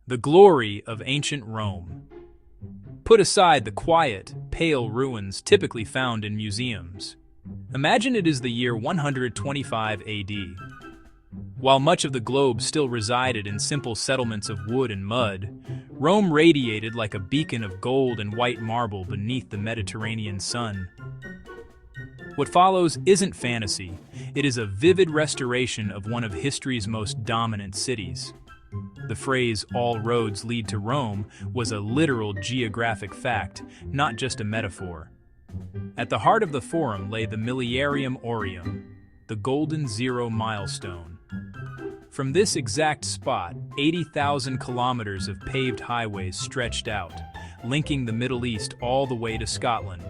The glory of ancient Rome. Put aside the quiet, pale ruins typically found in museums. Imagine it is the year 125 AD. While much of the globe still resided in simple settlements of wood and mud, Rome radiated like a beacon of gold and white marble beneath the Mediterranean sun. What follows isn't fantasy, it is a vivid restoration of one of history's most dominant cities. The phrase, "all roads lead to Rome," was a literal geographic fact, not just a metaphor. At the heart of the forum lay the Millenarium Aureum, the Golden Zero milestone. From this exact spot, 80,000 kilometers of paved highways stretched out, linking the Middle East all the way to Scotland.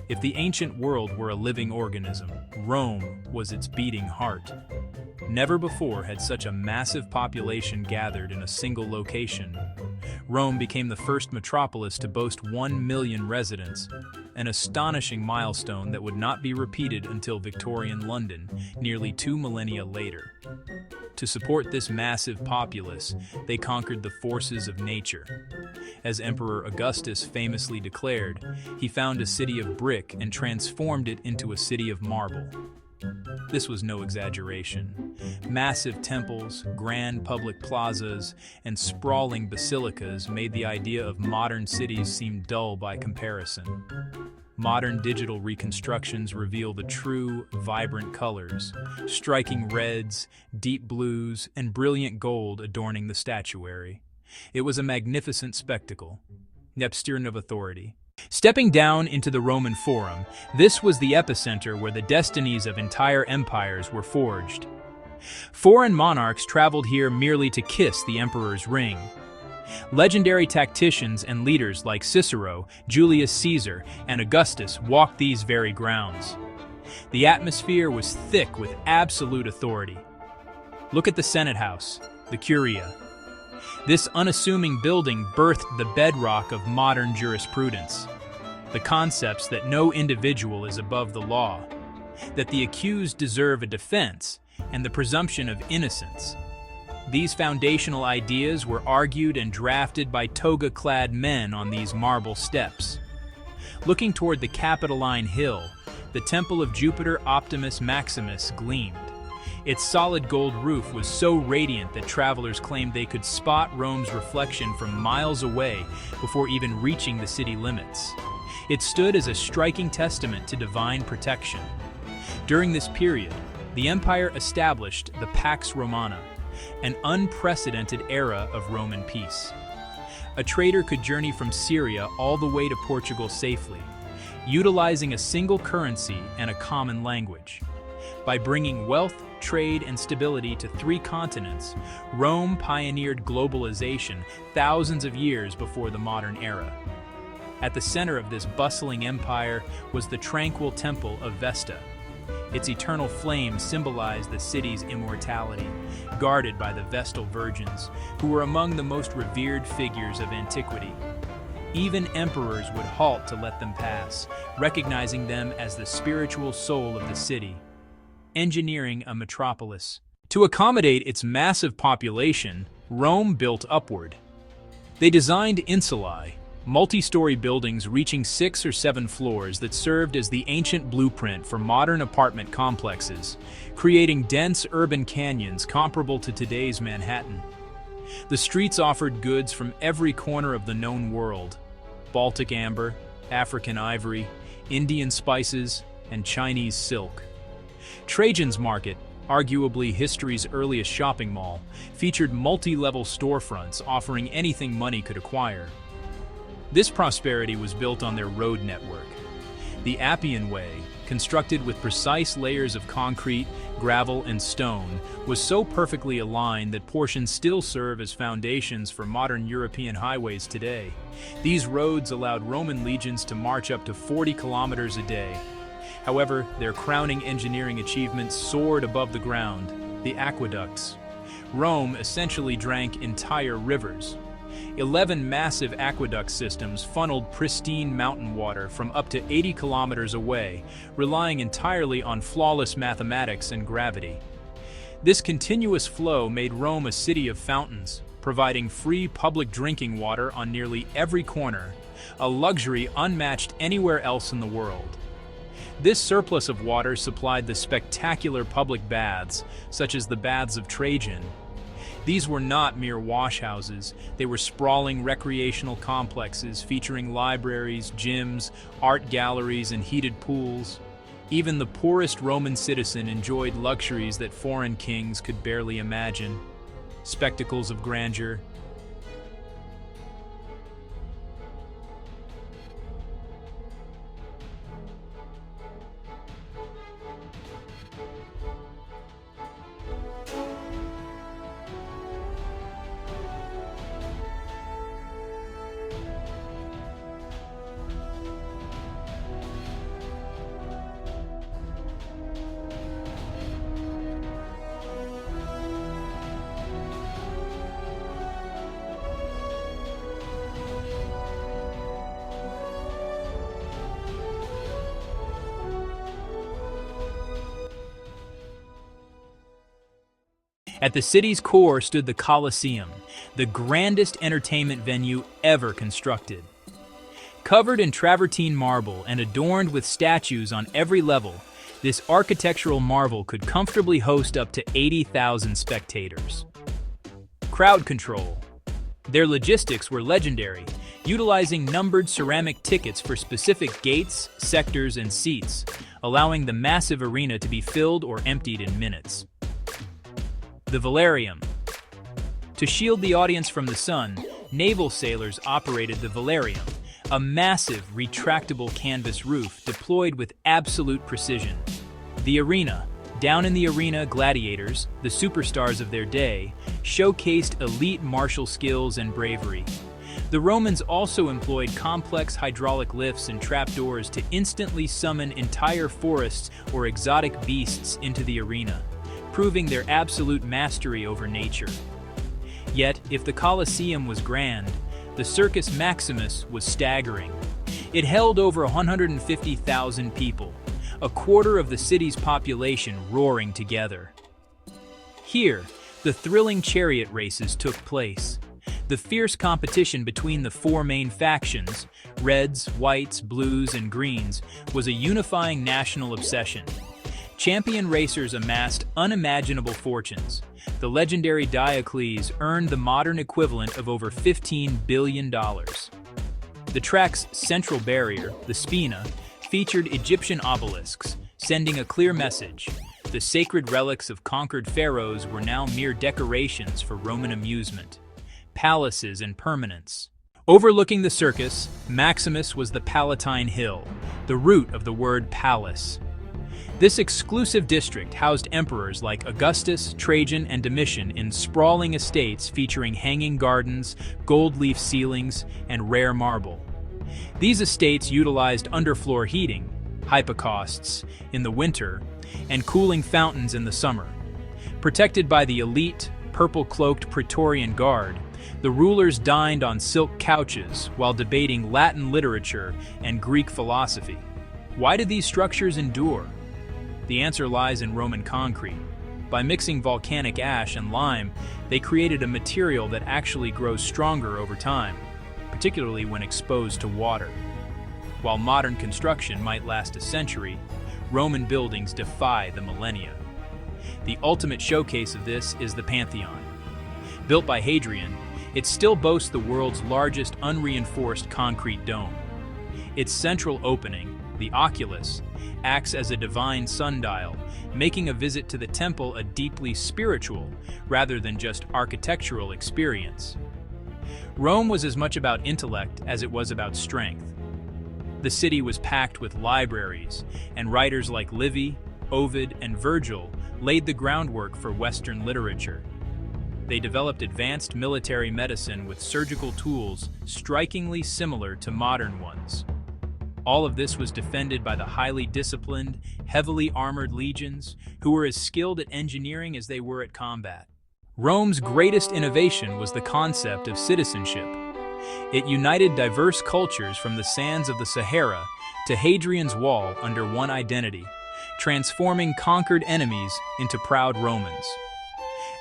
If the ancient world were a living organism, Rome was its beating heart. Never before had such a massive population gathered in a single location. Rome became the first metropolis to boast 1 million residents, an astonishing milestone that would not be repeated until Victorian London, nearly 2 millennia later. To support this massive populace, they conquered the forces of nature. As Emperor Augustus famously declared, he found a city of brick and transformed it into a city of marble. This was no exaggeration. Massive temples, grand public plazas, and sprawling basilicas made the idea of modern cities seem dull by comparison. Modern digital reconstructions reveal the true, vibrant colors, striking reds, deep blues, and brilliant gold adorning the statuary. It was a magnificent spectacle. Nepstern of authority. Stepping down into the Roman Forum, this was the epicenter where the destinies of entire empires were forged. Foreign monarchs traveled here merely to kiss the emperor's ring. Legendary tacticians and leaders like Cicero, Julius Caesar, and Augustus walked these very grounds. The atmosphere was thick with absolute authority. Look at the Senate House, the Curia. This unassuming building birthed the bedrock of modern jurisprudence. The concepts that no individual is above the law, that the accused deserve a defense, and the presumption of innocence. These foundational ideas were argued and drafted by toga-clad men on these marble steps. Looking toward the Capitoline Hill, the temple of Jupiter Optimus Maximus gleamed. Its solid gold roof was so radiant that travelers claimed they could spot Rome's reflection from miles away before even reaching the city limits. It stood as a striking testament to divine protection. During this period, the empire established the Pax Romana, an unprecedented era of Roman peace. A trader could journey from Syria all the way to Portugal safely, utilizing a single currency and a common language. By bringing wealth, trade, and stability to 3 continents, Rome pioneered globalization thousands of years before the modern era. At the center of this bustling empire was the tranquil temple of Vesta. Its eternal flame symbolized the city's immortality, guarded by the Vestal Virgins, who were among the most revered figures of antiquity. Even emperors would halt to let them pass, recognizing them as the spiritual soul of the city. Engineering a metropolis. To accommodate its massive population, Rome built upward. They designed insulae, multi-story buildings reaching 6 or 7 floors that served as the ancient blueprint for modern apartment complexes, creating dense urban canyons comparable to today's Manhattan. The streets offered goods from every corner of the known world: Baltic amber, African ivory, Indian spices, and Chinese silk. Trajan's Market, arguably history's earliest shopping mall, featured multi-level storefronts offering anything money could acquire. This prosperity was built on their road network. The Appian Way, constructed with precise layers of concrete, gravel, and stone, was so perfectly aligned that portions still serve as foundations for modern European highways today. These roads allowed Roman legions to march up to 40 kilometers a day. However, their crowning engineering achievements soared above the ground: the aqueducts. Rome essentially drank entire rivers. 11 massive aqueduct systems funneled pristine mountain water from up to 80 kilometers away, relying entirely on flawless mathematics and gravity. This continuous flow made Rome a city of fountains, providing free public drinking water on nearly every corner, a luxury unmatched anywhere else in the world. This surplus of water supplied the spectacular public baths, such as the Baths of Trajan. These were not mere washhouses, they were sprawling recreational complexes featuring libraries, gyms, art galleries, and heated pools. Even the poorest Roman citizen enjoyed luxuries that foreign kings could barely imagine. Spectacles of grandeur. At the city's core stood the Colosseum, the grandest entertainment venue ever constructed. Covered in travertine marble and adorned with statues on every level, this architectural marvel could comfortably host up to 80,000 spectators. Crowd control. Their logistics were legendary, utilizing numbered ceramic tickets for specific gates, sectors, and seats, allowing the massive arena to be filled or emptied in minutes. The Velarium. To shield the audience from the sun, naval sailors operated the Velarium, a massive, retractable canvas roof deployed with absolute precision. The arena. Down in the arena, gladiators, the superstars of their day, showcased elite martial skills and bravery. The Romans also employed complex hydraulic lifts and trapdoors to instantly summon entire forests or exotic beasts into the arena, proving their absolute mastery over nature. Yet, if the Colosseum was grand, the Circus Maximus was staggering. It held over 150,000 people, a quarter of the city's population roaring together. Here, the thrilling chariot races took place. The fierce competition between the four main factions, reds, whites, blues, and greens, was a unifying national obsession. Champion racers amassed unimaginable fortunes. The legendary Diocles earned the modern equivalent of over $15 billion. The track's central barrier, the Spina, featured Egyptian obelisks, sending a clear message. The sacred relics of conquered pharaohs were now mere decorations for Roman amusement, palaces, and permanence. Overlooking the circus, Maximus was the Palatine Hill, the root of the word palace. This exclusive district housed emperors like Augustus, Trajan, and Domitian in sprawling estates featuring hanging gardens, gold leaf ceilings, and rare marble. These estates utilized underfloor heating, hypocausts, in the winter, and cooling fountains in the summer. Protected by the elite, purple-cloaked Praetorian Guard, the rulers dined on silk couches while debating Latin literature and Greek philosophy. Why did these structures endure? The answer lies in Roman concrete. By mixing volcanic ash and lime, they created a material that actually grows stronger over time, particularly when exposed to water. While modern construction might last a century, Roman buildings defy the millennia. The ultimate showcase of this is the Pantheon. Built by Hadrian, it still boasts the world's largest unreinforced concrete dome. Its central opening, the oculus, acts as a divine sundial, making a visit to the temple a deeply spiritual, rather than just architectural experience. Rome was as much about intellect as it was about strength. The city was packed with libraries, and writers like Livy, Ovid, and Virgil laid the groundwork for Western literature. They developed advanced military medicine with surgical tools strikingly similar to modern ones. All of this was defended by the highly disciplined, heavily armored legions, who were as skilled at engineering as they were at combat. Rome's greatest innovation was the concept of citizenship. It united diverse cultures from the sands of the Sahara to Hadrian's Wall under one identity, transforming conquered enemies into proud Romans.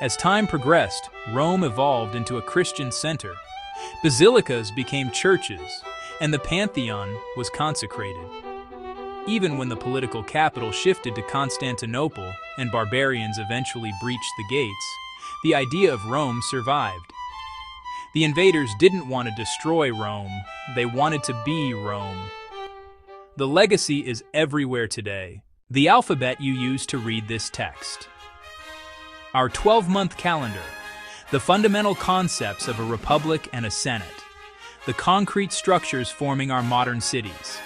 As time progressed, Rome evolved into a Christian center. Basilicas became churches, and the Pantheon was consecrated. Even when the political capital shifted to Constantinople and barbarians eventually breached the gates, the idea of Rome survived. The invaders didn't want to destroy Rome, they wanted to be Rome. The legacy is everywhere today. The alphabet you use to read this text. Our 12-month calendar. The fundamental concepts of a republic and a senate. The concrete structures forming our modern cities.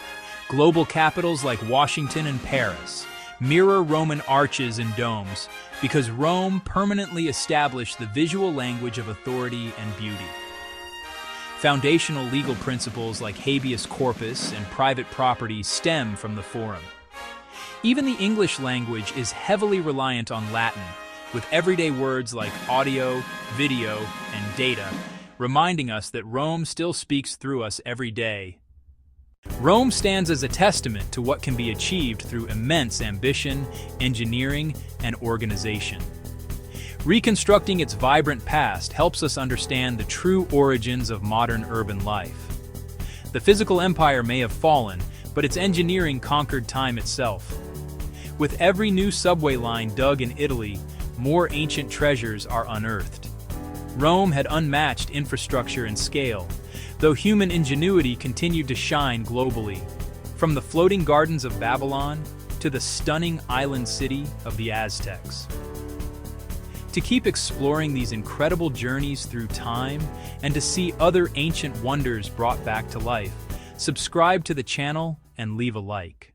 Global capitals like Washington and Paris mirror Roman arches and domes because Rome permanently established the visual language of authority and beauty. Foundational legal principles like habeas corpus and private property stem from the Forum. Even the English language is heavily reliant on Latin, with everyday words like audio, video, and data, reminding us that Rome still speaks through us every day. Rome stands as a testament to what can be achieved through immense ambition, engineering, and organization. Reconstructing its vibrant past helps us understand the true origins of modern urban life. The physical empire may have fallen, but its engineering conquered time itself. With every new subway line dug in Italy, more ancient treasures are unearthed. Rome had unmatched infrastructure and scale, though human ingenuity continued to shine globally, from the floating gardens of Babylon to the stunning island city of the Aztecs. To keep exploring these incredible journeys through time and to see other ancient wonders brought back to life, subscribe to the channel and leave a like.